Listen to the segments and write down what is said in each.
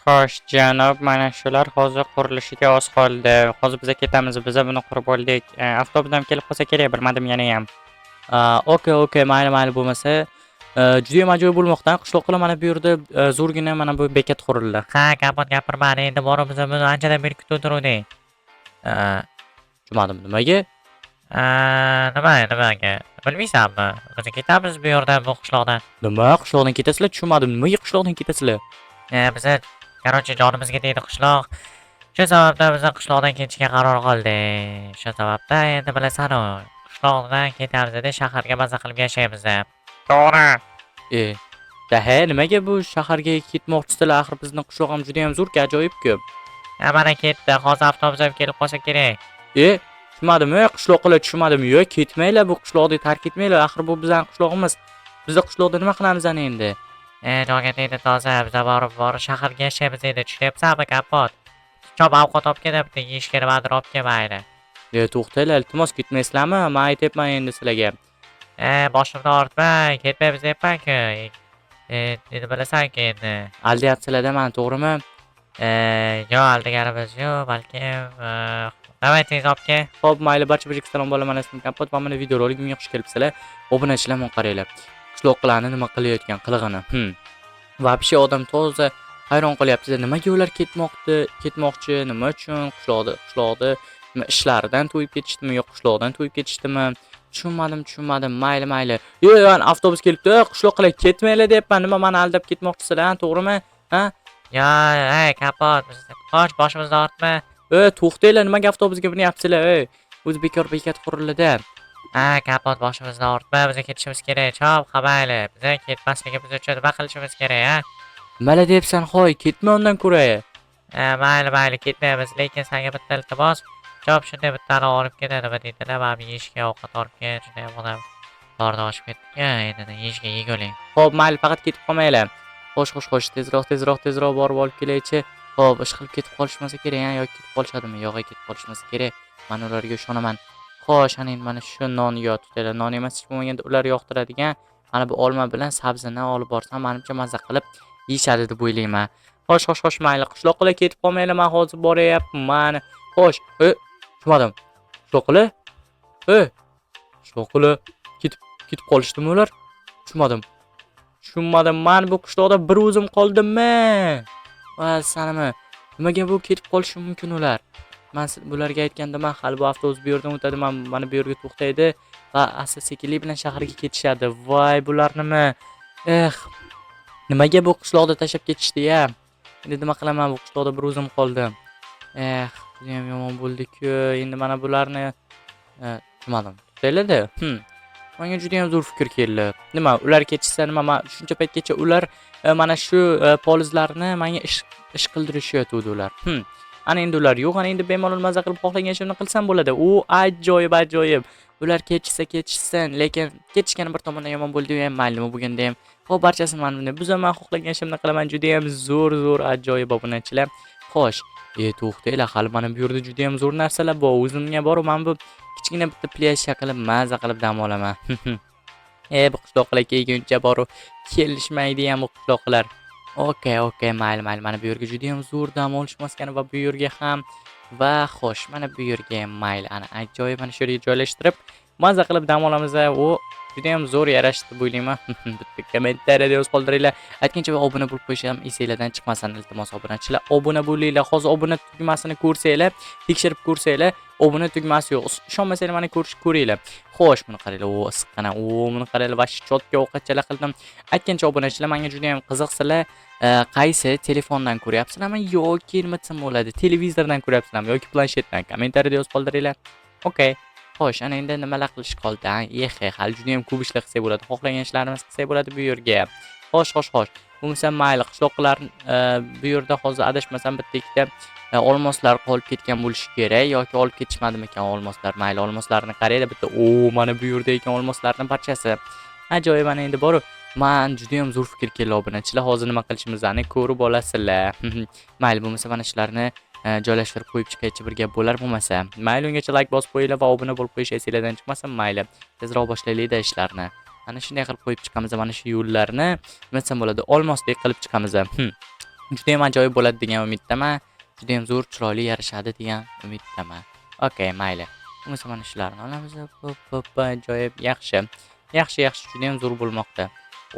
Xo'sh, janob, mana shular hozir qurilishiga oz qoldi. Hozir biz ketamiz, biz buni qurib oldik. Avtobus ham kelib qolsa kerak, bilmadim yanayam. Okey, mayli bo'lmasa, judayam ajoyib bo'lmoqda. Qishloqlar mana bu yerda zo'rgina mana bu bekat qurildi. Ha, kapot gapirmadi. Endi borib biz buni anchadan beri kutib turuvdik. Tushunmadim, nimaga? Nimaga? Bilmaysanmi? Biz ketamiz bu yerdan, bu qishloqdan. Nima qishloqdan ketasizlar? Tushunmadim. Nimaga qishloqdan ketasizlar? Biz, короче, jonimizga tegdi qishloq. Shu sababdan biz qishloqdan ketishga qaror qildik. Shu sababdan endi bilasan-ku, qishloqdan ketamiz edi, shaharga maza qilib yashaymiz. To'g'ri. Dahe, nimaga bu shaharga ketmoqchisizlar? Axir bizning qishloq ham juda ham zo'r-ku, ajoyib-ku. Mana ketdi. Hozir avtobus ham kelib qolsa kerak. Tushunmadim, qishloqlar tushunmadim. Yo'q, ketmanglar, bu qishloqni tark etmanglar. Axir bu bizning qishlog'imiz. Bizning qishloqda nima qilamiz ana endi? Joyga tegdi toza. Biz borib shaharga yashaymiz edi. Tushunyapsanmi, kapot? Chop ovqat olib kelibdi, yeyishga nimadir olib kelmaydi. To'xtanglar, iltimos ketmaysizlarmi? Men aytyapman endi sizlarga. Boshimni og'ritmang, ketmaymiz deyapman-ku. Endi bilasan-ku endi. Aldayapsizlar-da meni, to'g'rimi? Yo'q, aldaganimiz yo'q, balkim davay tez olib kel. Xo'p, mayli, barcha salom bolalar, mana ismim Kapot va mana videoroligimga xush kelibsizlar. Obunachilar men qaranglar. Qishloqlarni nima qilayotgan qilig'ini. Вообще odam toza hayron qolyapti. Nimaga ular ketmoqchi? Nima uchun? Qishloqda nima ishlaridan to'yib ketishdimi yo'q qishloqdan to'yib ketishdimi? Tushunmadim. Mayli. Yo'q, avtobus kelibdi. Qishloqlar ketmanglar deyapman. Nima meni aldab ketmoqchisizlar, to'g'rimi? Ha? Yo, kapot, qoch, boshimizni og'ritma. To'xtanglar, nimaga avtobusga binyapsizlar? O'zi bekor bekat qurildi-da. Kapot, boshimizni og'ritma, biz ketishimiz kerak. Chop, qamayli. Biz ketmasligimiz uchun nima qilishimiz kerak, Nima deyapsan, xo'y, ketma undan ko'ra. Mayli, ketmaymiz, lekin senga bitta iltimos. Chop, shunday bittani olib kel, nima deydilar, mana yeyishga ovqat olib kel, shunday odam qorni ochib ketdi. Endi yeyishga yeguling. Xo'p, mayli, faqat ketib qolmanglar. Xo'sh, tezroq borib olib kelaychi. Xo'p, ish qilib ketib qolishmasa kerak, yoki ketib qolishadimi? Yo'q, ketib qolishmasa kerak. Men ularga ishonaman. Xo'sh, ana endi mana shu nonni yotibdilar. Non emas, hech bo'lmaganda ular yoqtiradigan mana bu olma bilan sabzini olib borsam, menimcha maza qilib yeyishadi deb o'ylayman. Xo'sh, mayli, qishloqlar ketib qolmanglar, men hozir boryapman. Xo'sh, tushunmadim. Qishloqlar ketib qolishdimi ular? Tushunmadim. Men bu qishloqda bir o'zim qoldimmi? Va sanimi? Nimaga bu ketib qolishi mumkin ular? Men bularga aytganda, men hali bu avtobus bu yerdan o'tadi, men mana bu yerga to'xtaydi va asta-sekinlik bilan shaharga ketishadi. Voy, bular nima? Nimaga bu qishloqda tashlab ketishdi-ya? Endi nima qilaman, bu qishloqda bir o'zim qoldim. Juda ham yomon bo'ldi-ku. Endi mana bularni tushunmadim. To'xtaylar-da. Menga juda ham zo'r fikr keldi. Nima, ular ketishsa nima, men shuncha paytgacha ular mana shu polizlarni menga ish qildirishyapti ular. Ana endi ular yo'q, ana endi bemalol maza qilib xohlagan ishimni qilsam bo'ladi. Ajoyib. Ular ketishsin, lekin ketishgani bir tomondan yomon bo'ldi-yu, ham mayli, nima bo'lganda ham. Xo'p, barchasini men bunday buzaman, xohlagan ishimni qilaman. Juda ham zo'r ajoyib obunachilar. Xo'sh, to'xtanglar, hali mana bu yerda juda ham zo'r narsalar bor. O'zimga bor, men bu kichkina bitta plyajga qilib maza qilib dam olaman. Bu qishloqlar kelguncha boru kelishmaydi ham bu qishloqlar. Okey, mayli. Mana bu yerga juda ham zo'r dam olish maskani va bu yerga ham va xo'sh, mana bu yerga ham mayli. Ana ajoyib, mana shu yerga joylashtirib maza qilib dam olamiz. Juda ham zo'r yarashdi deb o'ylayman. Bitta kommentariyada yozib qoldiringlar. Aytgancha obuna bo'lib qo'yish ham esingizdan chiqmasin, iltimos obunachilar. Obuna bo'linglar. Hozir obuna tugmasini ko'rsanglar, tekshirib ko'rsanglar, obuna tugmasi yo'q. Ishonmasanglar mana ko'ringlar. Xo'sh, buni qaranglar. Issiqqina. Buni qaranglar, va shotga ovqatchalar qildim. Aytgancha obunachilar, menga juda ham qiziqsizlar. Qaysi telefondan ko'ryapsizlarmi yoki nima desam bo'ladi? Televizordan ko'ryapsizlarmi yoki planshetdan? Kommentariyada yozib qoldiringlar. Okey. Xo'sh, ana endi nimalar qilish qoldi? Hali juda ham ko'p ishlar qilsak bo'ladi. Xohlagan ishlarimiz qilsak bo'ladi bu yerga. Xo'sh. Bo'lmasa mayli, qishloqlar bu yerda hozir adashmasam bitta ikkita olmoslar qolib ketgan bo'lishi kerak yoki olib ketishmadimi ekan olmoslar? Mayli, olmoslarni qaranglar bitta. Mana bu yerda ekan olmoslarning barchasi. Ajoyib, mana endi boru. Men juda ham zo'r fikr keldi obunachilar. Hozir nima qilishimizni ko'rib olasizlar. Mayli, bo'lmasa mana shularni joylashtirib qo'yib chiqaychi bir gap bo'lar bo'lmasa. Mayli, ungacha like bosib qo'yinglar va obuna bo'lib qo'yish esingizdan chiqmasin. Mayli, tezroq boshlaylik-da ishlarni. Ana shunday qilib qo'yib chiqamiz mana shu yo'llarni. Nima desam bo'ladi? Olmosdek qilib chiqamiz. juda ham ajoyib bo'ladi degan umiddaman. Juda ham zo'r, chiroyli yarashadi degan umiddaman. Okay, mayli. Bo'lmasa mana shularni olamiz. Hop, ajoyib, yaxshi. Yaxshi, juda ham zo'r bo'lmoqda.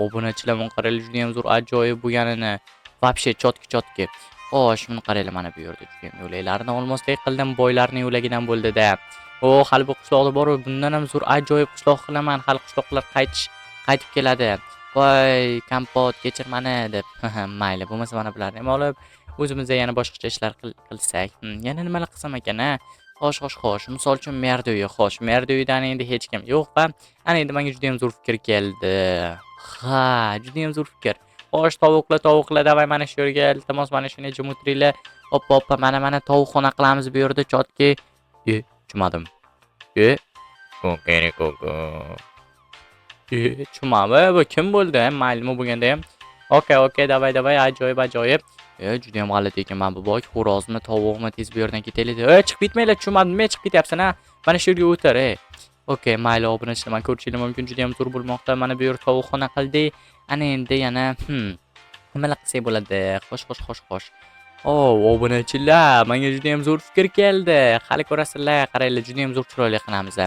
Obunachilar mana qaranglar, juda ham zo'r, ajoyib bo'lganini. Вообще chotki. Xo'sh, buni qaranglar, mana bu yerda juda ham yo'laklarni olmoslik qildim, boylarning yo'lagidan bo'ldi-da. Hali bu qishloqda bor, bundan ham zo'r ajoyib qishloq qilaman. Hali qishloqlar qaytib keladi. Voy, kompot kechir mani deb. Mayli, bo'lmasa mana bularni ham olib, o'zimizda yana boshqacha ishlar qilsak. Yana nimalar qilsam ekan, a? Xo'sh. Misol uchun Merdo'yi, xo'sh, Merdo'yidan endi hech kim yo'q va ana endi menga juda ham zo'r fikr keldi. Ha, juda ham zo'r fikr. Xo'sh, tovuqlar, davay mana shu yerga, iltimos mana shuni jim o'tiringlar. Hop, mana tovuqxona qilamiz bu yerda chotki. Tushmadim. Kuku. Tushmami? Bu kim bo'ldi? Maylimi bo'lganda ham. Okay, davay, ajoyib. Juda ham g'alati ekan men bu boy xo'rozmi, tovuqmi tez bu yerdan ketaylik. Chiqib ketmanglar, tushmadim, nima chiqib ketyapsan, ha? Mana shu yerga o'tir, Okay, mayli, obunachilar, men ko'rishingiz mumkin, juda ham zo'r bo'lmoqda. Mana bu yer tovuqxona qildik. Ana endi yana nimalar qilsak bo'ladi? Xo'sh. Obunachilar, menga juda ham zo'r fikr keldi. Hali ko'rasizlar, qaranglar, juda ham zo'r chiroyli qilamiz.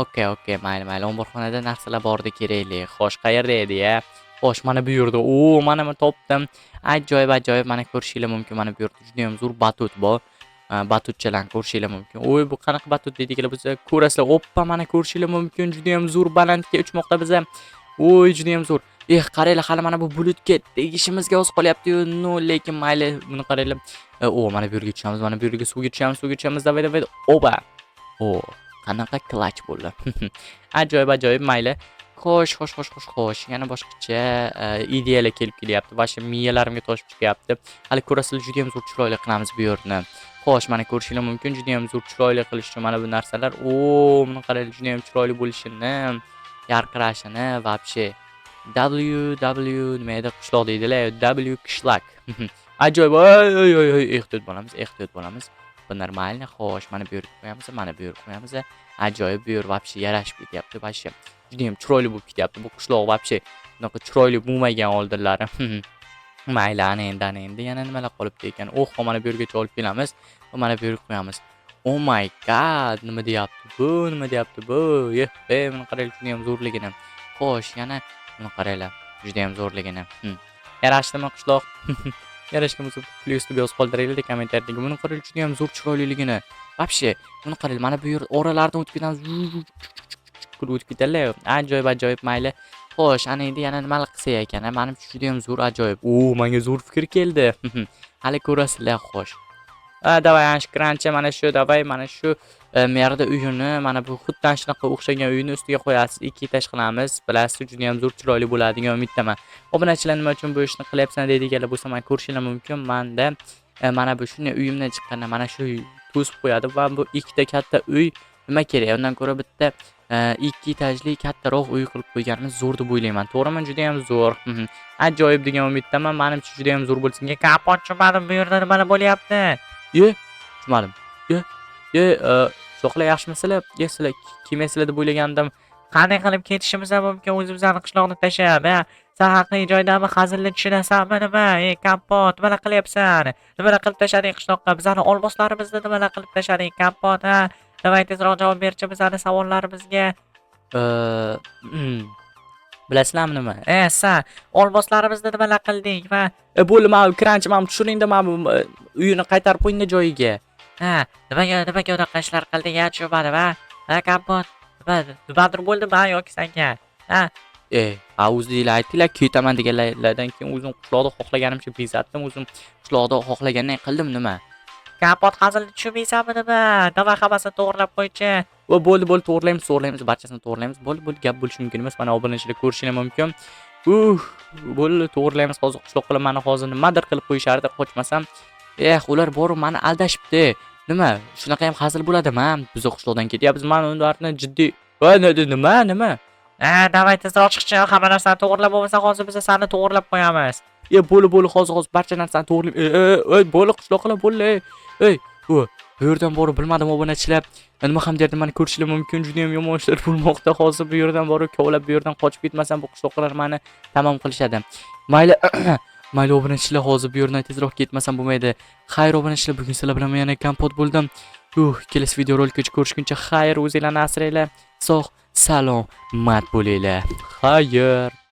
Okay, mayli. Omborxonada narsalar bordi kerakli. Xo'sh, qayerda edi-ya? Xo'sh, mana bu yerda. Mana men topdim. Ajoyib. Mana ko'rishingiz mumkin, mana bu yerda juda ham zo'r batut bor. Batutchalarni ko'rishingiz mumkin. Bu qanaqa batut deydiganlar bo'lsa, ko'rasizlar. Oppa, mana ko'rishingiz mumkin, juda ham zo'r balandga uchmoqda biza. Juda ham zo'r. Qaranglar, hali mana bu bulutga tegishimizga oz qolyapti-yu, lekin mayli, buni qaranglar. Mana bu yerga tushamiz, mana bu yerga suvga tushamiz, davay. Oba. Qanaqa klach bo'ldi. Ajoyib, mayli. Xo'sh. Yana boshqacha ideyalar kelib kelyapti. Boshqa miyalarimga toshib chiqyapti. Hali ko'rasizlar, juda ham zo'r chiroyli qilamiz bu yerni. Xo'sh, mana ko'rishingiz mumkin, juda ham zo'r chiroyli qilish uchun mana bu narsalar. Buni qaranglar, juda ham chiroyli bo'lishini, yarqirashini, вообще nima edi qishloq deydilar, W qishloq. Ajoyib. Ehtiyot bo'lamiz. Bu normalni. Xo'sh, mana bu yerga qo'yamiz. Ajoyib, bu yer вообще yarashib ketyapti, вообще. Juda ham chiroyli bo'lib ketyapti. Bu qishloq вообще bunaqa chiroyli bo'lmagan oldinlari. Mayli, ana endi yana nimalar qolibdi ekan? Mana bu yergacha olib kelamiz va mana bu yerga qo'yamiz. Oh my god, nima deyapti bu? Buni qaranglar, juda ham zo'rligini. Xo'sh, yana buni qaranglar, juda ham zo'rligini. Yarashdimi qishloq? Yarashgan bo'lsa, plyus deb yozib qoldiringlar kommentariyada. Buni qaranglar, juda ham zo'r chiroyliligini. Вообще, buni qaranglar, mana bu yer oralardan o'tib ketamiz. O'tib ketadilar. Ajoyib, mayli. Xo'sh, ana endi yana nimalar qilsak ekan? Menimcha juda ham zo'r, ajoyib. Menga zo'r fikr keldi. Hali ko'rasizlar, xo'sh. Davay, anshkrancha mana shu, mana shu merda uyini, mana bu xuddan shunaqa o'xshagan uyini ustiga qo'yasiz, 2 etaj qilamiz. Bilasiz, juda ham zo'r chiroyli bo'ladi degan umiddaman. Obunachilar, nima uchun bu ishni qilyapsan deydiganlar bo'lsa, men ko'rishingiz mumkin. Menda mana bu shunday uyimdan chiqqanda mana shu to'sib qo'yadi va bu ikkita katta uy nima kerak? Undan ko'ra bitta 2 etajli kattaroq uy qilib qo'yganimiz zo'r deb o'ylayman. To'g'rimi? Juda ham zo'r. Ajoyib degan umiddaman. Menimcha juda ham zo'r bo'lsin. Kapot tushmadim, bu yerda nimalar bo'lyapti? Tushmadim. So'qlar yaxshimisizlar? Sizlar kelmaysizlar deb o'ylagandim. Qanday qilib ketishimiz mumkin o'zimizni qishloqni tashlab, Sen haqiqiy joydami hazilni tushunasanmi nima? Kapot, nimalar qilyapsan? Nimalar qilib tashlading qishloqqa? Bizani olmoslarimizni nimalar qilib tashlading, Kapot, Davay tezroq javob berchi bizani savollarimizga. Bilasizlarmi nima? Sen olmoslarimizni nimalar qilding va bo'ldi, men kranchi men tushiringda, men uyini qaytarib qo'yingda joyiga. Nimaga unaqa ishlar qilding, tushunmadim, Kapot. Nimadir bo'ldimi yoki senga? O'zingizlar aytinglar, ketaman deganlardan keyin o'zim qishloqda xohlaganimcha bezatdim, o'zim qishloqda xohlaganday qildim nima? Kapot hazilni tushunmaysanmi nima? Davay hammasini to'g'rilab qo'ychi. Bo'ldi, to'g'rilaymiz, barchasini to'g'rilaymiz. Bo'ldi, gap bo'lishi mumkin emas. Mana obunachilar ko'rishingiz mumkin. Bo'ldi, to'g'rilaymiz. Hozir qishloq qilib, mana hozir nimadir qilib qo'yishardi, qochmasam. Ular borib meni aldashibdi. Nima? Shunaqa ham hazil bo'ladimi? Biz qishloqdan ketyapmiz, men ularni jiddiy. Nima? Davay tezroq chiqchi, hamma narsani to'g'rilab bo'lmasa, hozir biz seni to'g'rilab qo'yamiz. Bo'ldi, hozir barcha narsani to'g'rilaymiz. Bo'ldi, qishloqlar bo'ldi. Bu yerdan borib bilmadim obunachilar. Nima ham derdim, meni ko'rishingiz mumkin, juda ham yomon ishlar bo'lmoqda. Hozir bu yerdan borib kovlab, bu yerdan qochib ketmasam, bu qishloqlar meni tamom qilishadi. Mayli. Mayli obunachilar, hozir bu yerdan tezroq ketmasam bo'lmaydi. Xayr obunachilar, bugun sizlar bilan yana kompot bo'ldim. Kelasi videorolikda ko'rishguncha xayr, o'zinglarni asranglar. Sog', salomat bo'linglar. Xayr.